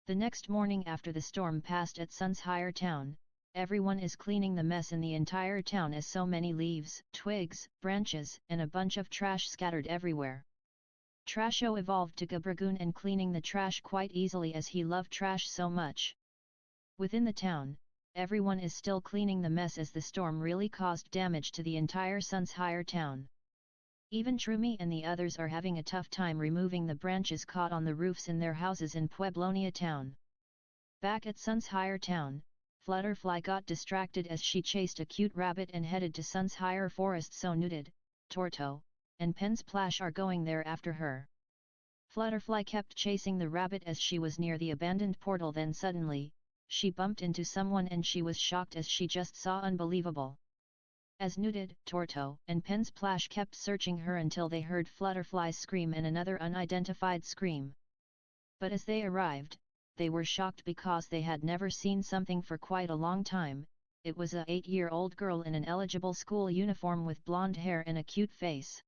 The next morning after the storm passed at Sun's higher town, everyone is cleaning the mess in the entire town as so many leaves, twigs, branches, and a bunch of trash scattered everywhere. Trasho evolved to Gabragoon and cleaning the trash quite easily as he loved trash so much. Within the town, everyone is still cleaning the mess as the storm really caused damage to the entire Sun's higher town. Even Trumi and the others are having a tough time removing the branches caught on the roofs in their houses in Pueblonia town. Back at Sun's higher town, Flutterfly got distracted as she chased a cute rabbit and headed to Sun's higher forest, so Nuded, Torto, and Pensplash are going there after her. Flutterfly kept chasing the rabbit as she was near the abandoned portal, then suddenly, she bumped into someone and she was shocked as she just saw unbelievable. As Nuded, Torto, and Pensplash kept searching her until they heard Flutterfly's scream and another unidentified scream. But as they arrived, they were shocked because they had never seen something for quite a long time. It was a 8-year-old girl in an eligible school uniform with blonde hair and a cute face.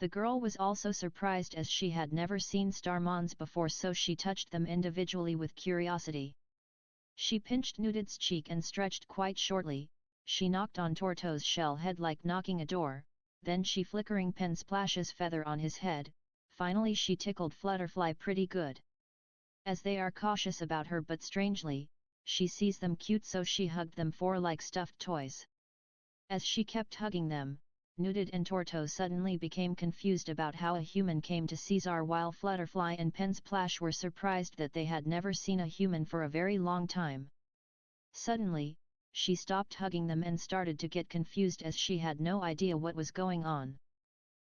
The girl was also surprised as she had never seen Starmons before, so she touched them individually with curiosity. She pinched Nuded's cheek and stretched quite shortly. She knocked on Torto's shell head like knocking a door, then she flickering Pensplash's feather on his head. Finally she tickled Flutterfly pretty good. As they are cautious about her, but strangely, she sees them cute, so she hugged them for like stuffed toys. As she kept hugging them, Nuded and Torto suddenly became confused about how a human came to Caesar, while Flutterfly and Pensplash were surprised that they had never seen a human for a very long time. Suddenly, she stopped hugging them and started to get confused as she had no idea what was going on.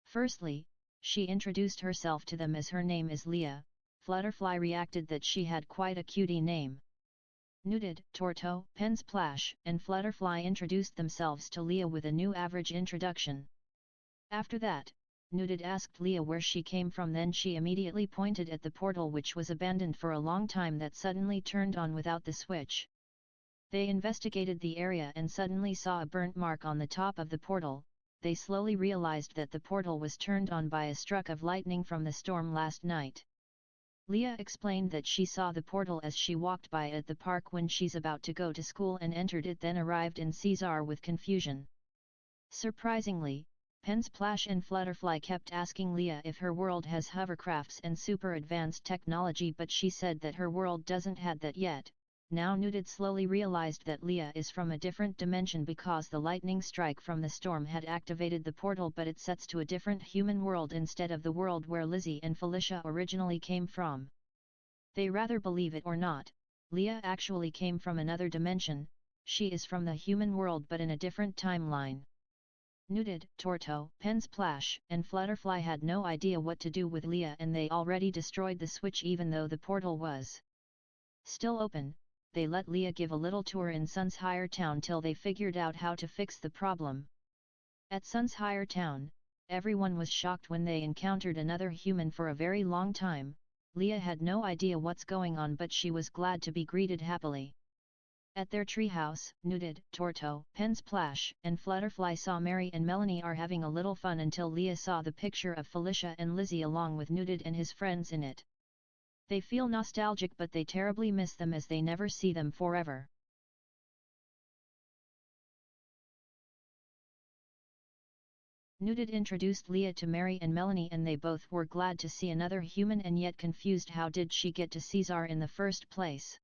Firstly, she introduced herself to them as her name is Leah. Flutterfly reacted that she had quite a cutie name. Nuded, Torto, Pensplash, and Flutterfly introduced themselves to Leah with a new average introduction. After that, Nuded asked Leah where she came from, then she immediately pointed at the portal, which was abandoned for a long time, that suddenly turned on without the switch. They investigated the area and suddenly saw a burnt mark on the top of the portal. They slowly realized that the portal was turned on by a struck of lightning from the storm last night. Leah explained that she saw the portal as she walked by at the park when she's about to go to school and entered it, then arrived in Caesar with confusion. Surprisingly, Pensplash and Flutterfly kept asking Leah if her world has hovercrafts and super advanced technology, but she said that her world doesn't have that yet. Now Nuded slowly realized that Leah is from a different dimension because the lightning strike from the storm had activated the portal, but it sets to a different human world instead of the world where Lizzie and Felicia originally came from. They rather believe it or not, Leah actually came from another dimension. She is from the human world but in a different timeline. Nuded, Torto, Pensplash, and Flutterfly had no idea what to do with Leah, and they already destroyed the switch even though the portal was still open. They let Leah give a little tour in Sun's higher town till they figured out how to fix the problem. At Sun's higher town, everyone was shocked when they encountered another human for a very long time. Leah had no idea what's going on, but she was glad to be greeted happily. At their treehouse, Nuded, Torto, Pensplash, and Flutterfly saw Mary and Melanie are having a little fun until Leah saw the picture of Felicia and Lizzie along with Nuded and his friends in it. They feel nostalgic, but they terribly miss them as they never see them forever. Nuded introduced Leah to Mary and Melanie, and they both were glad to see another human and yet confused how did she get to Caesar in the first place.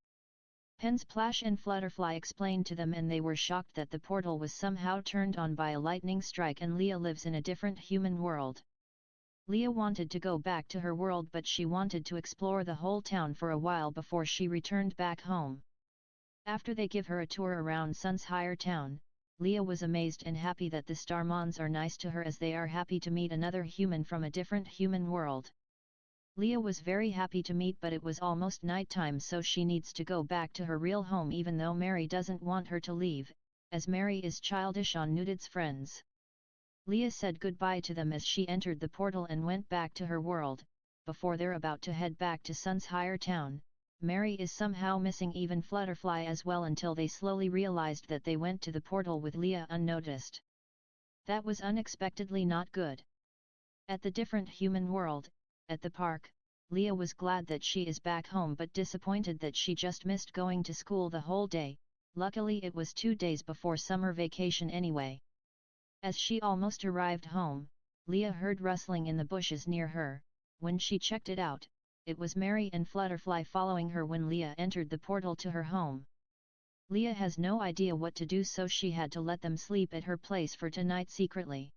Pensplash and Flutterfly explained to them, and they were shocked that the portal was somehow turned on by a lightning strike and Leah lives in a different human world. Leah wanted to go back to her world, but she wanted to explore the whole town for a while before she returned back home. After they give her a tour around Sun's higher town, Leah was amazed and happy that the Starmons are nice to her as they are happy to meet another human from a different human world. Leah was very happy to meet, but it was almost nighttime, so she needs to go back to her real home even though Mary doesn't want her to leave, as Mary is childish on Nuded's friends. Leah said goodbye to them as she entered the portal and went back to her world. Before they're about to head back to Sun's higher town, Mary is somehow missing, even Flutterfly as well, until they slowly realized that they went to the portal with Leah unnoticed. That was unexpectedly not good. At the different human world, at the park, Leah was glad that she is back home but disappointed that she just missed going to school the whole day. Luckily it was 2 days before summer vacation anyway. As she almost arrived home, Leah heard rustling in the bushes near her. When she checked it out, it was Mary and Flutterfly following her when Leah entered the portal to her home. Leah has no idea what to do, so she had to let them sleep at her place for tonight secretly.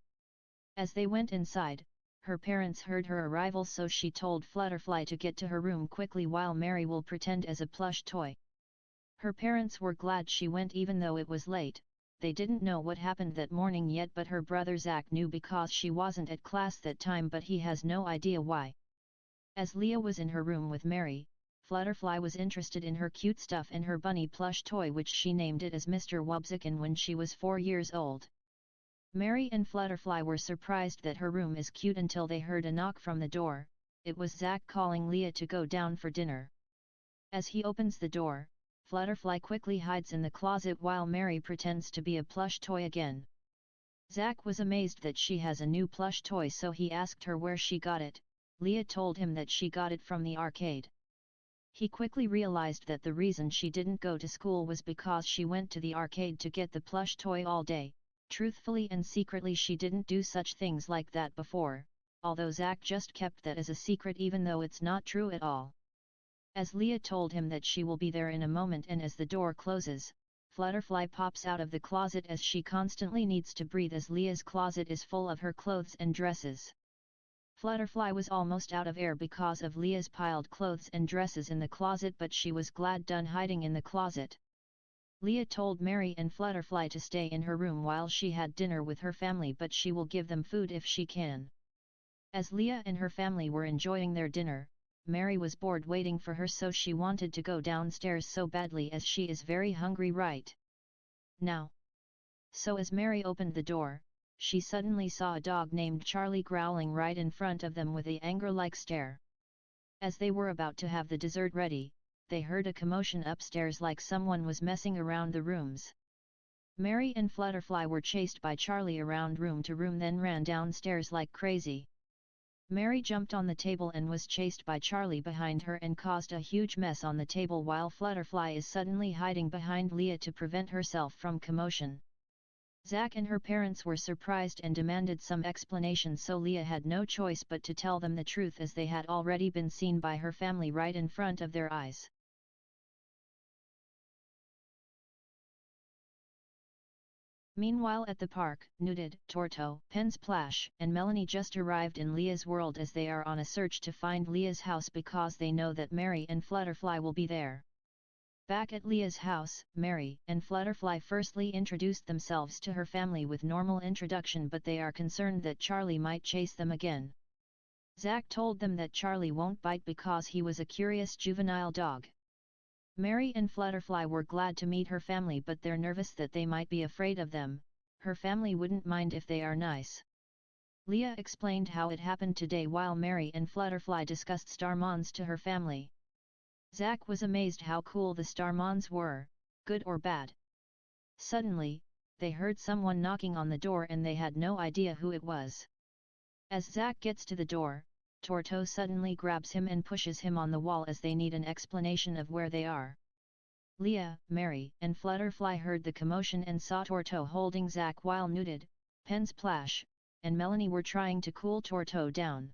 As they went inside, her parents heard her arrival, so she told Flutterfly to get to her room quickly while Mary will pretend as a plush toy. Her parents were glad she went even though it was late. They didn't know what happened that morning yet, but her brother Zach knew because she wasn't at class that time, but he has no idea why. As Leah was in her room with Mary, Flutterfly was interested in her cute stuff and her bunny plush toy, which she named it as Mr. Wubzikin when she was 4 years old. Mary and Flutterfly were surprised that her room is cute until they heard a knock from the door. It was Zach calling Leah to go down for dinner. As he opens the door, Flutterfly quickly hides in the closet while Mary pretends to be a plush toy again. Zach was amazed that she has a new plush toy, so he asked her where she got it. Leah told him that she got it from the arcade. He quickly realized that the reason she didn't go to school was because she went to the arcade to get the plush toy all day. Truthfully and secretly she didn't do such things like that before, although Zach just kept that as a secret even though it's not true at all. As Leah told him that she will be there in a moment, and as the door closes, Flutterfly pops out of the closet as she constantly needs to breathe as Leah's closet is full of her clothes and dresses. Flutterfly was almost out of air because of Leah's piled clothes and dresses in the closet, but she was glad done hiding in the closet. Leah told Mary and Flutterfly to stay in her room while she had dinner with her family, but she will give them food if she can. As Leah and her family were enjoying their dinner, Mary was bored waiting for her, so she wanted to go downstairs so badly as she is very hungry right now. So as Mary opened the door, she suddenly saw a dog named Charlie growling right in front of them with an anger-like stare. As they were about to have the dessert ready, they heard a commotion upstairs like someone was messing around the rooms. Mary and Flutterfly were chased by Charlie around room to room, then ran downstairs like crazy. Mary jumped on the table and was chased by Charlie behind her and caused a huge mess on the table, while Flutterfly is suddenly hiding behind Leah to prevent herself from commotion. Zach and her parents were surprised and demanded some explanation, so Leah had no choice but to tell them the truth, as they had already been seen by her family right in front of their eyes. Meanwhile at the park, Nuded, Torto, Pensplash, and Melanie just arrived in Leah's world as they are on a search to find Leah's house because they know that Mary and Flutterfly will be there. Back at Leah's house, Mary and Flutterfly firstly introduced themselves to her family with normal introduction, but they are concerned that Charlie might chase them again. Zach told them that Charlie won't bite because he was a curious juvenile dog. Mary and Flutterfly were glad to meet her family, but they're nervous that they might be afraid of them. Her family wouldn't mind if they are nice. Leah explained how it happened today while Mary and Flutterfly discussed Starmons to her family. Zach was amazed how cool the Starmons were, good or bad. Suddenly, they heard someone knocking on the door and they had no idea who it was. As Zach gets to the door, Torto suddenly grabs him and pushes him on the wall as they need an explanation of where they are. Leah, Mary, and Flutterfly heard the commotion and saw Torto holding Zach while Nuded, Pensplash, and Melanie were trying to cool Torto down.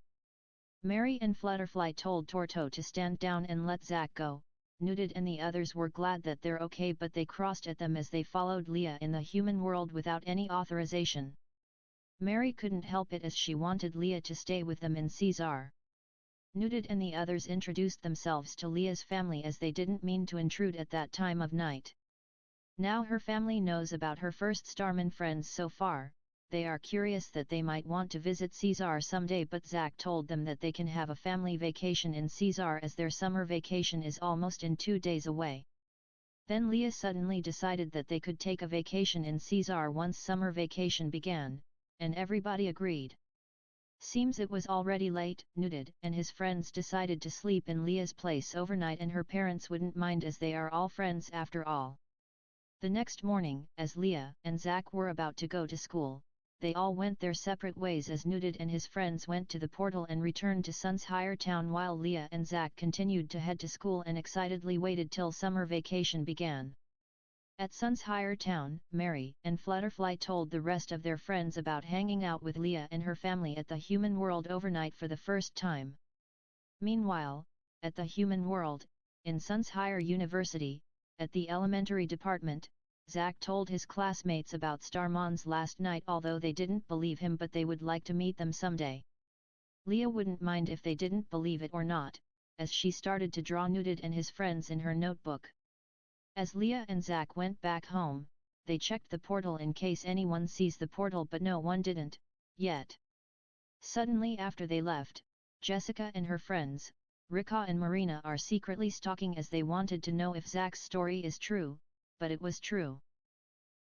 Mary and Flutterfly told Torto to stand down and let Zach go. Nuded and the others were glad that they're okay, but they crossed at them as they followed Leah in the human world without any authorization. Mary couldn't help it as she wanted Leah to stay with them in Caesar. Nuded and the others introduced themselves to Leah's family as they didn't mean to intrude at that time of night. Now her family knows about her first Starman friends so far. They are curious that they might want to visit Caesar someday, but Zach told them that they can have a family vacation in Caesar as their summer vacation is almost in 2 days away. Then Leah suddenly decided that they could take a vacation in Caesar once summer vacation began, and everybody agreed. Seems it was already late. Nuded and his friends decided to sleep in Leah's place overnight, and her parents wouldn't mind as they are all friends after all. The next morning, as Leah and Zach were about to go to school, they all went their separate ways as Nudid and his friends went to the portal and returned to Sun's higher town, while Leah and Zack continued to head to school and excitedly waited till summer vacation began. At Sun's higher town, Mary and Flutterfly told the rest of their friends about hanging out with Leah and her family at the human world overnight for the first time. Meanwhile, at the human world, in Sun's higher university, at the elementary department, Zack told his classmates about Starmons last night, although they didn't believe him, but they would like to meet them someday. Leah wouldn't mind if they didn't believe it or not, as she started to draw Nudid and his friends in her notebook. As Leah and Zack went back home, they checked the portal in case anyone sees the portal, but no one didn't, yet. Suddenly after they left, Jessica and her friends, Rika and Marina, are secretly stalking as they wanted to know if Zack's story is true, but it was true.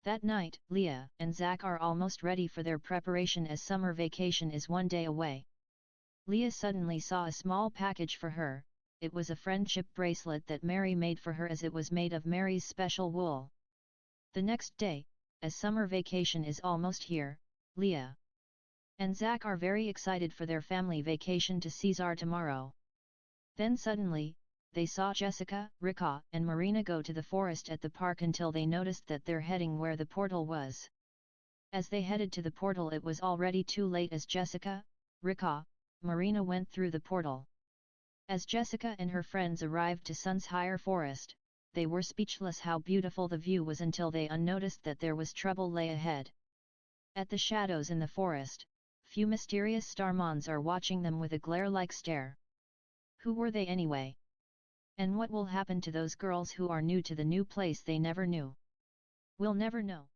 That night, Leah and Zack are almost ready for their preparation as summer vacation is one day away. Leah suddenly saw a small package for her. It was a friendship bracelet that Mary made for her, as it was made of Mary's special wool. The next day, as summer vacation is almost here, Leah and Zack are very excited for their family vacation to Caesar tomorrow. Then suddenly, they saw Jessica, Rika and Marina go to the forest at the park until they noticed that they're heading where the portal was. As they headed to the portal, it was already too late, as Jessica, Rika, Marina went through the portal. As Jessica and her friends arrived to Sun's higher forest, they were speechless how beautiful the view was until they unnoticed that there was trouble lay ahead. At the shadows in the forest, few mysterious Starmons are watching them with a glare-like stare. Who were they anyway? And what will happen to those girls who are new to the new place they never knew? We'll never know.